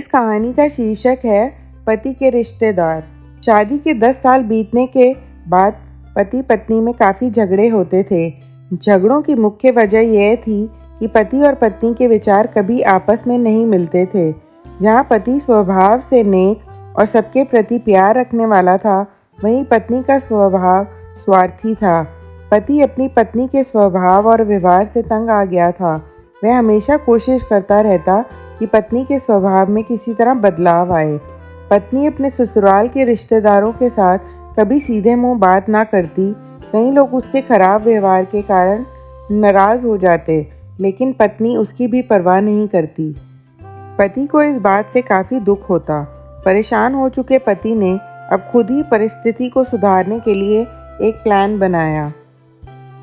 इस कहानी का शीर्षक है पति के रिश्तेदार। शादी के 10 साल बीतने के बाद पति पत्नी में काफ़ी झगड़े होते थे। झगड़ों की मुख्य वजह यह थी कि पति और पत्नी के विचार कभी आपस में नहीं मिलते थे। जहाँ पति स्वभाव से नेक और सबके प्रति प्यार रखने वाला था, वहीं पत्नी का स्वभाव स्वार्थी था। पति अपनी पत्नी के स्वभाव और व्यवहार से तंग आ गया था। वह हमेशा कोशिश करता रहता कि पत्नी के स्वभाव में किसी तरह बदलाव आए। पत्नी अपने ससुराल के रिश्तेदारों के साथ कभी सीधे मुंह बात ना करती। कई लोग उसके खराब व्यवहार के कारण नाराज हो जाते, लेकिन पत्नी उसकी भी परवाह नहीं करती। पति को इस बात से काफ़ी दुख होता। परेशान हो चुके पति ने अब खुद ही परिस्थिति को सुधारने के लिए एक प्लान बनाया।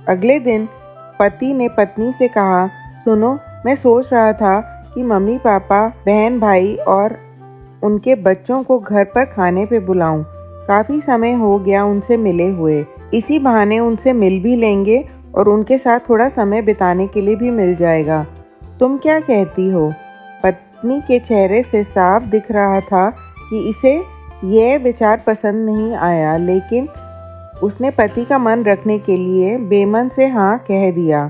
अगले दिन पति ने पत्नी से कहा, सुनो, मैं सोच रहा था कि मम्मी पापा, बहन भाई और उनके बच्चों को घर पर खाने पे बुलाऊं। काफ़ी समय हो गया उनसे मिले हुए। इसी बहाने उनसे मिल भी लेंगे और उनके साथ थोड़ा समय बिताने के लिए भी मिल जाएगा। तुम क्या कहती हो? पत्नी के चेहरे से साफ दिख रहा था कि इसे यह विचार पसंद नहीं आया, लेकिन उसने पति का मन रखने के लिए बेमन से हाँ कह दिया।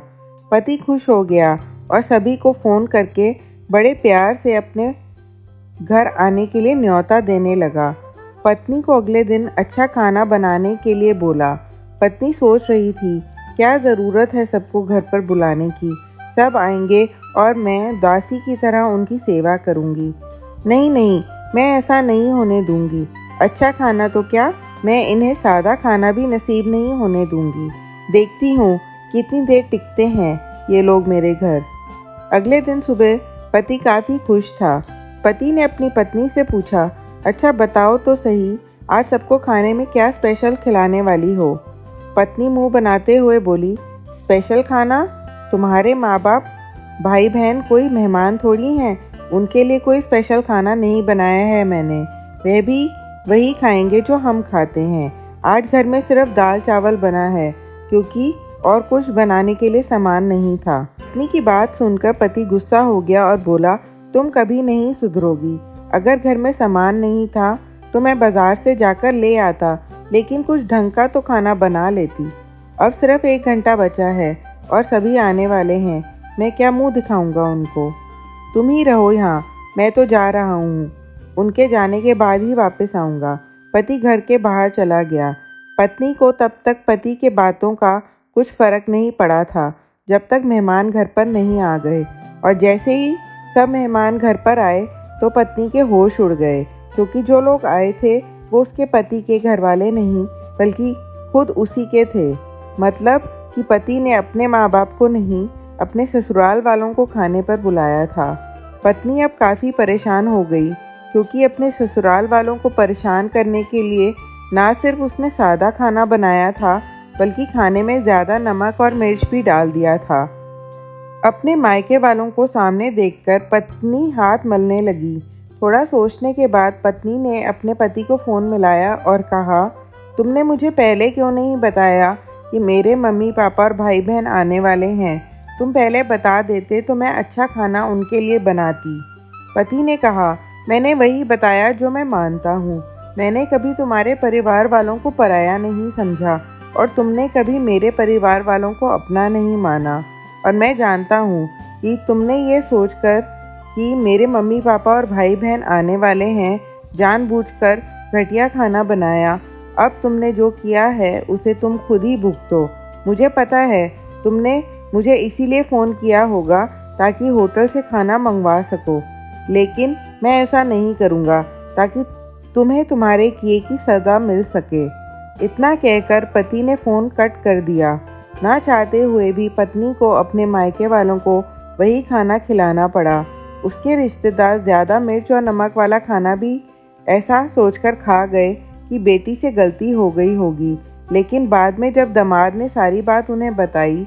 पति खुश हो गया और सभी को फ़ोन करके बड़े प्यार से अपने घर आने के लिए न्योता देने लगा। पत्नी को अगले दिन अच्छा खाना बनाने के लिए बोला। पत्नी सोच रही थी, क्या ज़रूरत है सबको घर पर बुलाने की? सब आएंगे और मैं दासी की तरह उनकी सेवा करूंगी। नहीं नहीं, मैं ऐसा नहीं होने दूंगी। अच्छा खाना तो क्या, मैं इन्हें सादा खाना भी नसीब नहीं होने दूंगी। देखती हूँ कितनी देर टिकते हैं ये लोग मेरे घर। अगले दिन सुबह पति काफ़ी खुश था। पति ने अपनी पत्नी से पूछा, अच्छा बताओ तो सही, आज सबको खाने में क्या स्पेशल खिलाने वाली हो? पत्नी मुंह बनाते हुए बोली, स्पेशल खाना? तुम्हारे माँ बाप, भाई बहन कोई मेहमान थोड़ी हैं। उनके लिए कोई स्पेशल खाना नहीं बनाया है मैंने। वह भी वही खाएंगे जो हम खाते हैं। आज घर में सिर्फ दाल चावल बना है, क्योंकि और कुछ बनाने के लिए सामान नहीं था। पत्नी की बात सुनकर पति गुस्सा हो गया और बोला, तुम कभी नहीं सुधरोगी। अगर घर में सामान नहीं था तो मैं बाजार से जाकर ले आता, लेकिन कुछ ढंग का तो खाना बना लेती। अब सिर्फ 1 घंटा बचा है और सभी आने वाले हैं। मैं क्या मुंह दिखाऊंगा उनको? तुम ही रहो यहाँ, मैं तो जा रहा हूँ। उनके जाने के बाद ही वापस आऊँगा। पति घर के बाहर चला गया। पत्नी को तब तक पति के बातों का कुछ फर्क नहीं पड़ा था, जब तक मेहमान घर पर नहीं आ गए। और जैसे ही सब मेहमान घर पर आए तो पत्नी के होश उड़ गए, क्योंकि जो लोग आए थे वो उसके पति के घर वाले नहीं, बल्कि खुद उसी के थे। मतलब कि पति ने अपने माँ बाप को नहीं, अपने ससुराल वालों को खाने पर बुलाया था। पत्नी अब काफ़ी परेशान हो गई, क्योंकि अपने ससुराल वालों को परेशान करने के लिए ना सिर्फ उसने सादा खाना बनाया था, बल्कि खाने में ज़्यादा नमक और मिर्च भी डाल दिया था। अपने मायके वालों को सामने देखकर पत्नी हाथ मलने लगी। थोड़ा सोचने के बाद पत्नी ने अपने पति को फ़ोन मिलाया और कहा, तुमने मुझे पहले क्यों नहीं बताया कि मेरे मम्मी पापा और भाई बहन आने वाले हैं? तुम पहले बता देते तो मैं अच्छा खाना उनके लिए बनाती। पति ने कहा, मैंने वही बताया जो मैं मानता हूँ। मैंने कभी तुम्हारे परिवार वालों को पराया नहीं समझा और तुमने कभी मेरे परिवार वालों को अपना नहीं माना। और मैं जानता हूँ कि तुमने ये सोचकर कि मेरे मम्मी पापा और भाई बहन आने वाले हैं, जानबूझकर घटिया खाना बनाया। अब तुमने जो किया है उसे तुम खुद ही भुगतो। मुझे पता है तुमने मुझे इसीलिए फ़ोन किया होगा ताकि होटल से खाना मंगवा सको, लेकिन मैं ऐसा नहीं करूँगा, ताकि तुम्हें तुम्हारे किए की सज़ा मिल सके। इतना कहकर पति ने फ़ोन कट कर दिया। ना चाहते हुए भी पत्नी को अपने मायके वालों को वही खाना खिलाना पड़ा। उसके रिश्तेदार ज़्यादा मिर्च और नमक वाला खाना भी ऐसा सोचकर खा गए कि बेटी से गलती हो गई होगी, लेकिन बाद में जब दामाद ने सारी बात उन्हें बताई